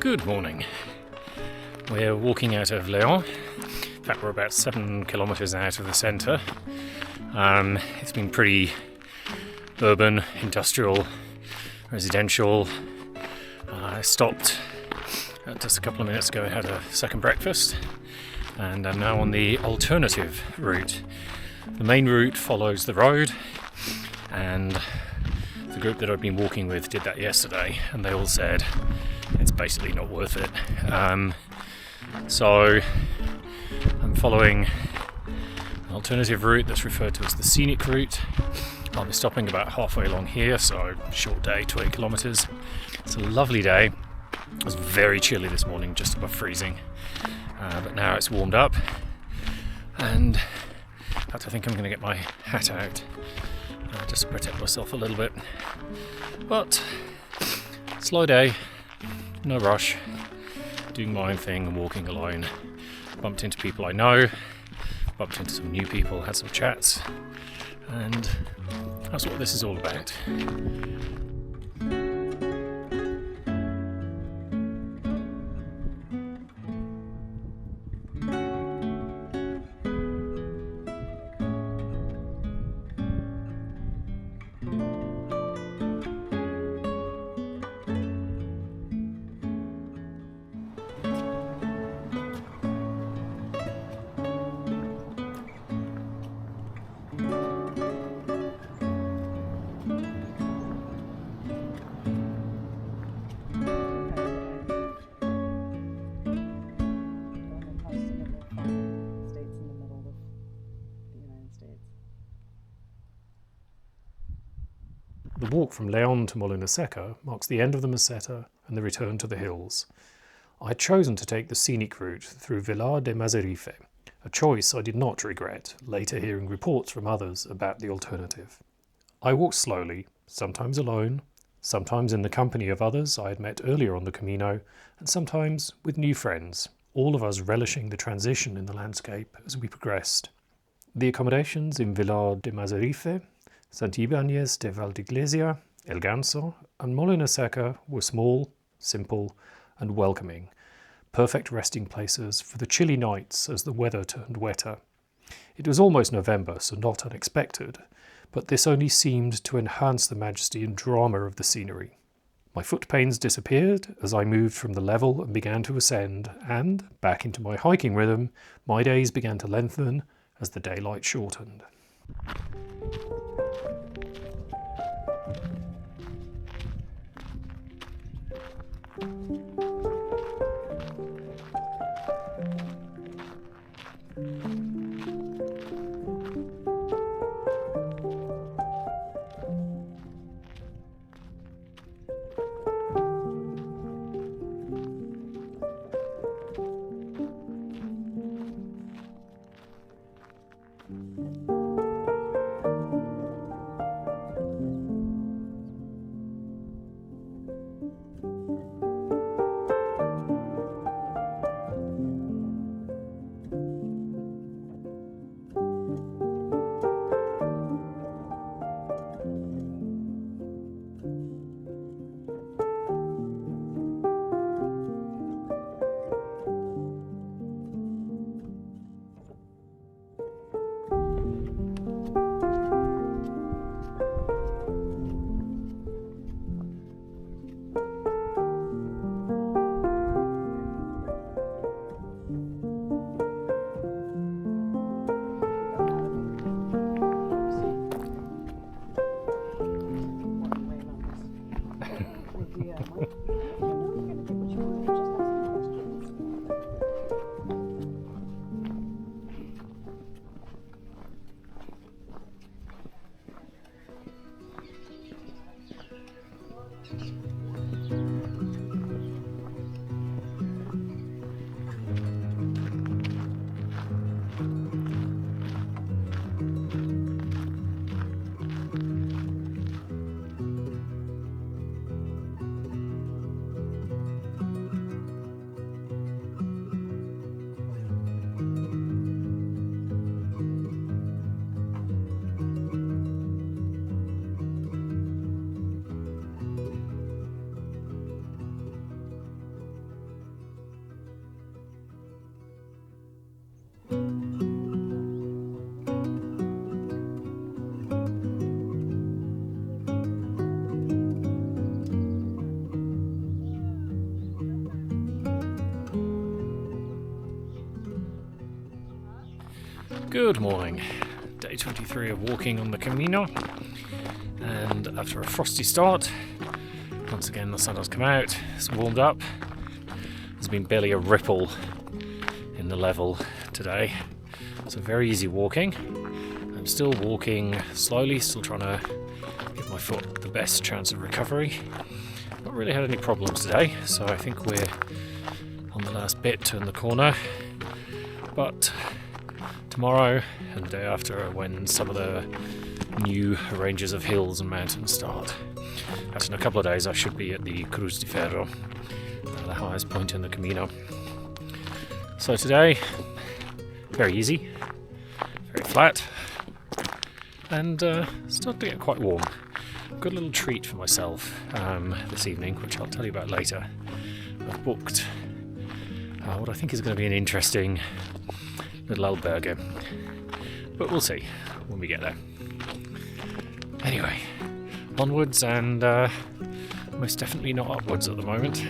Good morning. We're walking out of León. In fact, we're about 7 kilometres out of the centre. It's been pretty urban, industrial, residential. I stopped just a couple of minutes ago and had a second breakfast, and I'm now on the alternative route. The main route follows the road, and the group that I've been walking with did that yesterday, and they all said it's basically not worth it. So I'm following an alternative route that's referred to as the scenic route. I'll be stopping about halfway along here, so short day, 20 kilometres. It's a lovely day. It was very chilly this morning, just above freezing, but now it's warmed up, and in fact I think I'm going to get my hat out just to protect myself a little bit. But slow day, no rush, doing my own thing and walking alone. Bumped into people I know, bumped into some new people, had some chats, and that's what this is all about. The walk from León to Molinaseca marks the end of the Meseta and the return to the hills. I had chosen to take the scenic route through Villar de Mazarife, a choice I did not regret, later hearing reports from others about the alternative. I walked slowly, sometimes alone, sometimes in the company of others I had met earlier on the Camino, and sometimes with new friends, all of us relishing the transition in the landscape as we progressed. The accommodations in Villar de Mazarife, Santibañez de Valdeiglesia, El Ganso and Molinaseca were small, simple and welcoming, perfect resting places for the chilly nights as the weather turned wetter. It was almost November, so not unexpected, but this only seemed to enhance the majesty and drama of the scenery. My foot pains disappeared as I moved from the level and began to ascend, and, back into my hiking rhythm, my days began to lengthen as the daylight shortened. Good morning. Day 23 of walking on the Camino, and after a frosty start, once again the sun has come out, it's warmed up. There's been barely a ripple in the level today, so very easy walking. I'm still walking slowly, still trying to give my foot the best chance of recovery. Not really had any problems today, so I think we're on the last bit, turn the corner. But tomorrow and the day after, when some of the new ranges of hills and mountains start. That's in a couple of days. I should be at the Cruz de Ferro, the highest point in the Camino. So today, very easy, very flat, and starting to get quite warm. I've got a little treat for myself this evening, which I'll tell you about later. I've booked what I think is going to be an interesting little albergue, but we'll see when we get there. Anyway, onwards and most definitely not upwards at the moment.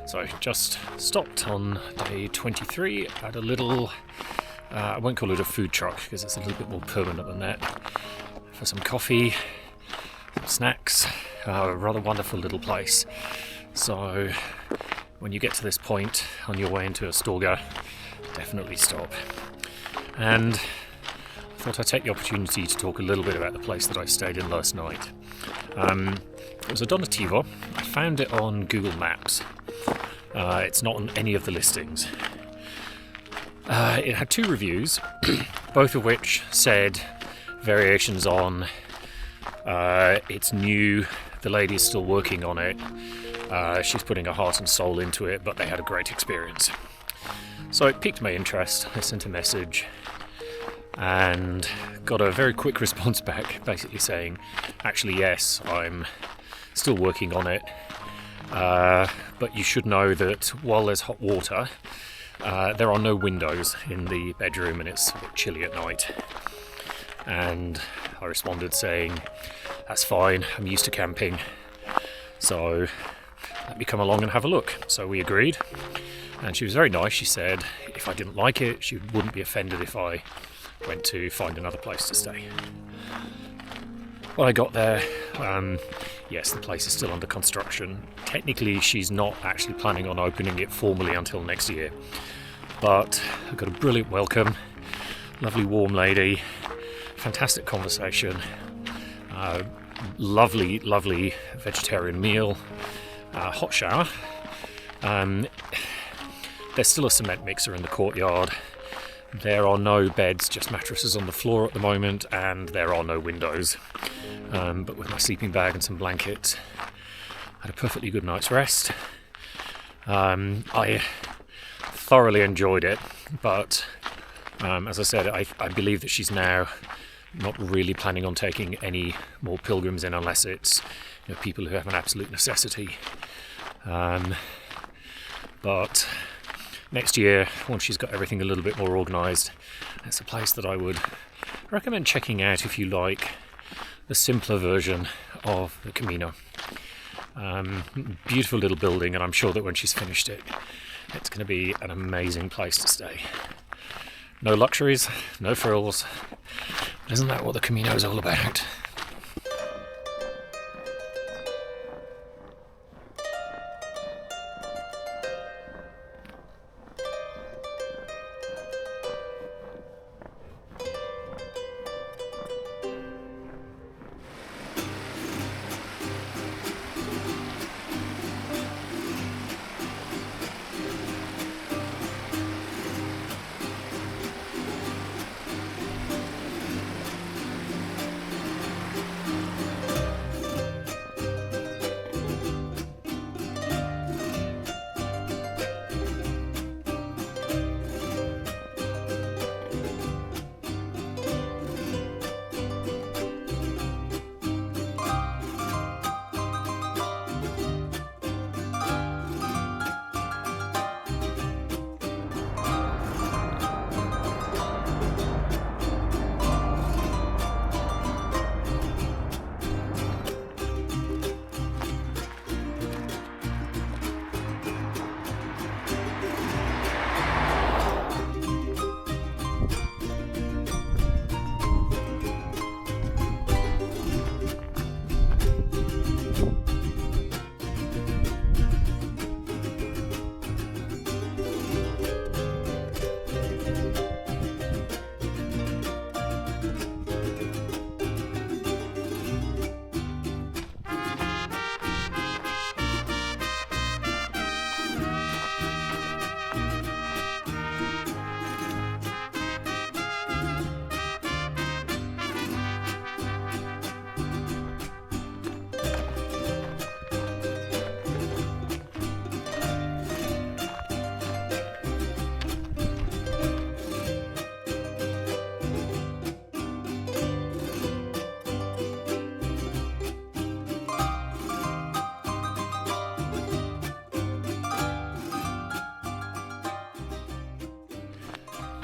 So just stopped on day 23 at a little, I won't call it a food truck because it's a little bit more permanent than that, for some coffee, some snacks, a rather wonderful little place. So when you get to this point on your way into Astorga, definitely stop. And I thought I'd take the opportunity to talk a little bit about the place that I stayed in last night. It was a Donativo. I found it on Google Maps. It's not on any of the listings. It had 2 reviews, both of which said variations on it's new, the lady's still working on it, she's putting her heart and soul into it, but they had a great experience. So it piqued my interest. I sent a message and got a very quick response back, basically saying, actually yes, I'm still working on it, but you should know that while there's hot water, there are no windows in the bedroom and it's a bit chilly at night. And I responded saying, that's fine, I'm used to camping, so let me come along and have a look. So we agreed, and she was very nice. She said if I didn't like it, she wouldn't be offended if I went to find another place to stay. When I got there, yes, the place is still under construction. Technically, she's not actually planning on opening it formally until next year. But I got a brilliant welcome, lovely warm lady, fantastic conversation, lovely vegetarian meal, hot shower. There's still a cement mixer in the courtyard. There are no beds, just mattresses on the floor at the moment, and there are no windows. But with my sleeping bag and some blankets, I had a perfectly good night's rest. I thoroughly enjoyed it, but as I said, I believe that she's now not really planning on taking any more pilgrims in unless it's people who have an absolute necessity. But next year, once she's got everything a little bit more organised, it's a place that I would recommend checking out if you like the simpler version of the Camino. Beautiful little building, and I'm sure that when she's finished it, it's going to be an amazing place to stay. No luxuries, no frills. Isn't that what the Camino is all about?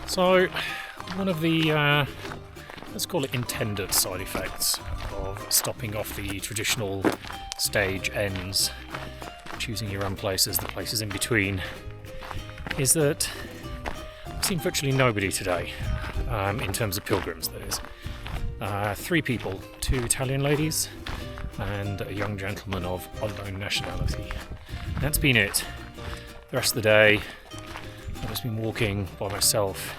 So, one of the, let's call it intended side effects of stopping off the traditional stage ends, choosing your own places, the places in between, is that I've seen virtually nobody today, in terms of pilgrims, that is. 3 people, 2 Italian ladies and a young gentleman of unknown nationality. That's been it. The rest of the day, I've just been walking by myself.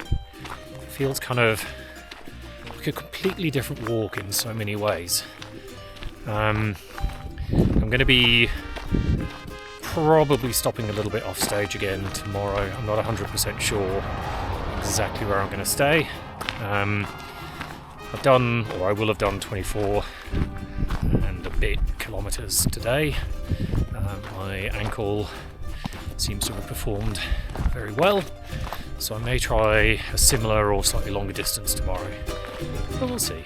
It feels kind of like a completely different walk in so many ways. I'm going to be probably stopping a little bit off stage again tomorrow. I'm not 100% sure exactly where I'm going to stay. I've done, or I will have done, 24 and a bit kilometres today. My ankle seems to have performed very well, so I may try a similar or slightly longer distance tomorrow, but we'll see.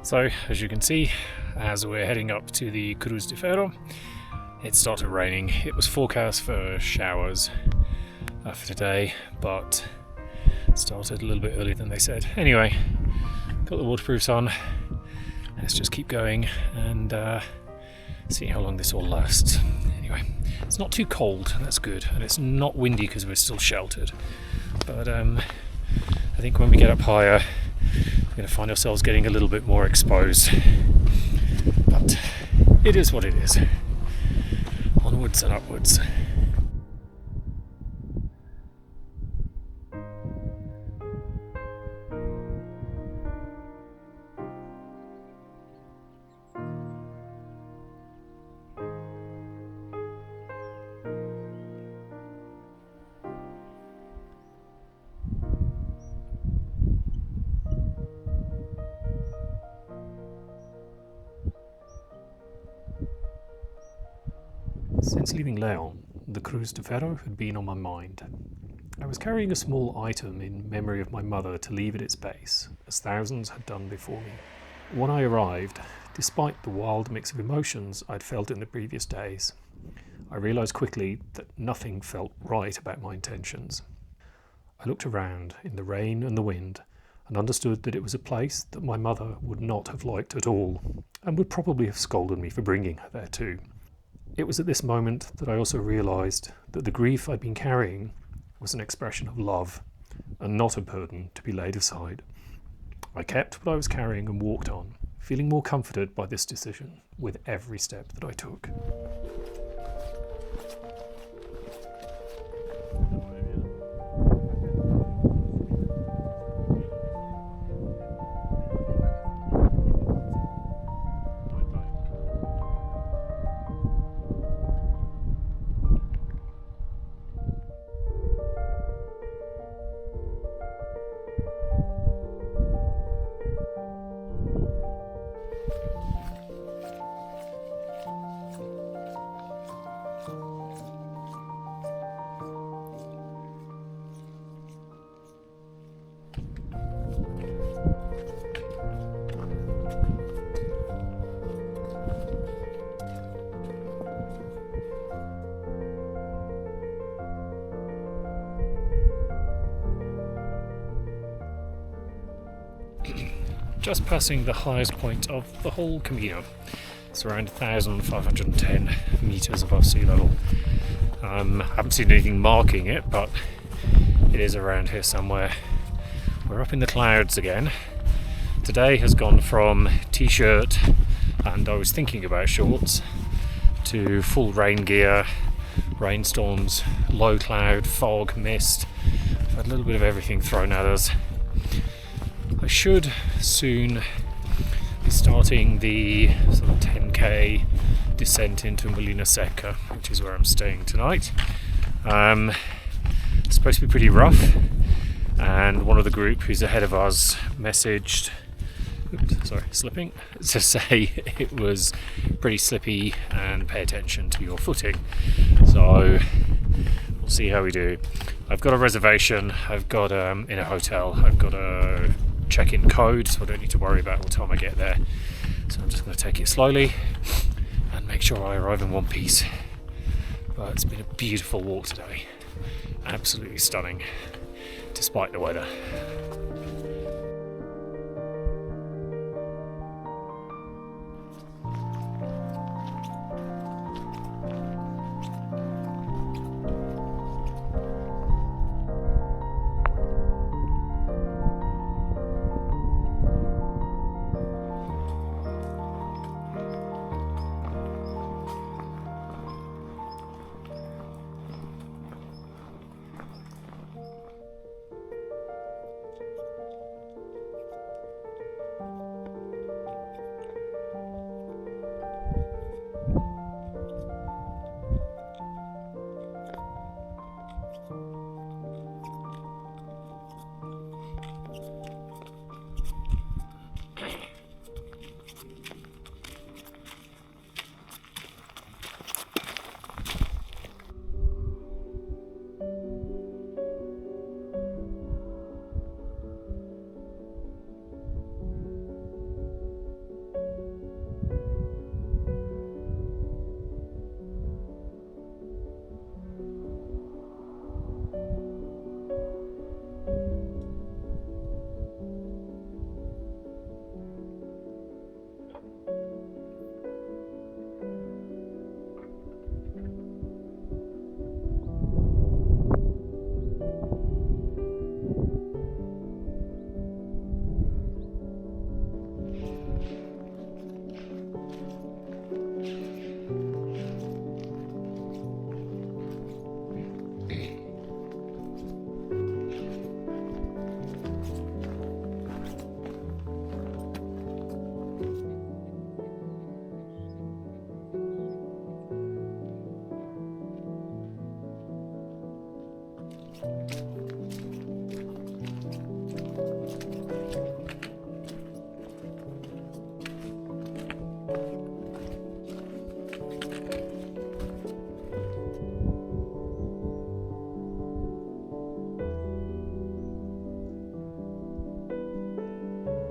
So, as you can see, as we're heading up to the Cruz de Ferro, it started raining. It was forecast for showers for today, but it started a little bit earlier than they said. Anyway, got the waterproofs on. Let's just keep going and see how long this all lasts. Anyway, it's not too cold, that's good, and it's not windy because we're still sheltered. But I think when we get up higher, we're going to find ourselves getting a little bit more exposed. But it is what it is. Onwards and upwards. Since leaving Leon, the Cruz de Ferro had been on my mind. I was carrying a small item in memory of my mother to leave at its base, as thousands had done before me. When I arrived, despite the wild mix of emotions I'd felt in the previous days, I realised quickly that nothing felt right about my intentions. I looked around in the rain and the wind and understood that it was a place that my mother would not have liked at all, and would probably have scolded me for bringing her there too. It was at this moment that I also realised that the grief I'd been carrying was an expression of love, and not a burden to be laid aside. I kept what I was carrying and walked on, feeling more comforted by this decision with every step that I took. just passing the highest point of the whole Camino. It's around 1,510 metres above sea level. I haven't seen anything marking it, but it is around here somewhere. We're up in the clouds again. Today has gone from t-shirt, and I was thinking about shorts, to full rain gear, rainstorms, low cloud, fog, mist. I've had a little bit of everything thrown at us. I should soon be starting the sort of 10k descent into Molinaseca, which is where I'm staying tonight. It's supposed to be pretty rough, and one of the group who's ahead of us messaged, slipping, to say it was pretty slippy and pay attention to your footing. So we'll see how we do. I've got a reservation, I've got in a hotel, I've got a check-in code, so I don't need to worry about what time I get there. So I'm just going to take it slowly and make sure I arrive in one piece. But it's been a beautiful walk today, absolutely stunning despite the weather.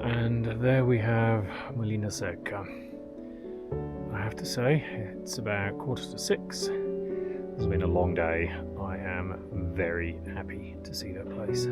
And there we have Molinaseca. I have to say, it's about 6:15. It's been a long day. I am very happy to see that place.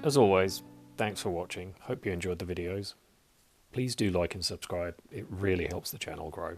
As always, thanks for watching. Hope you enjoyed the videos. Please do like and subscribe. It really helps the channel grow.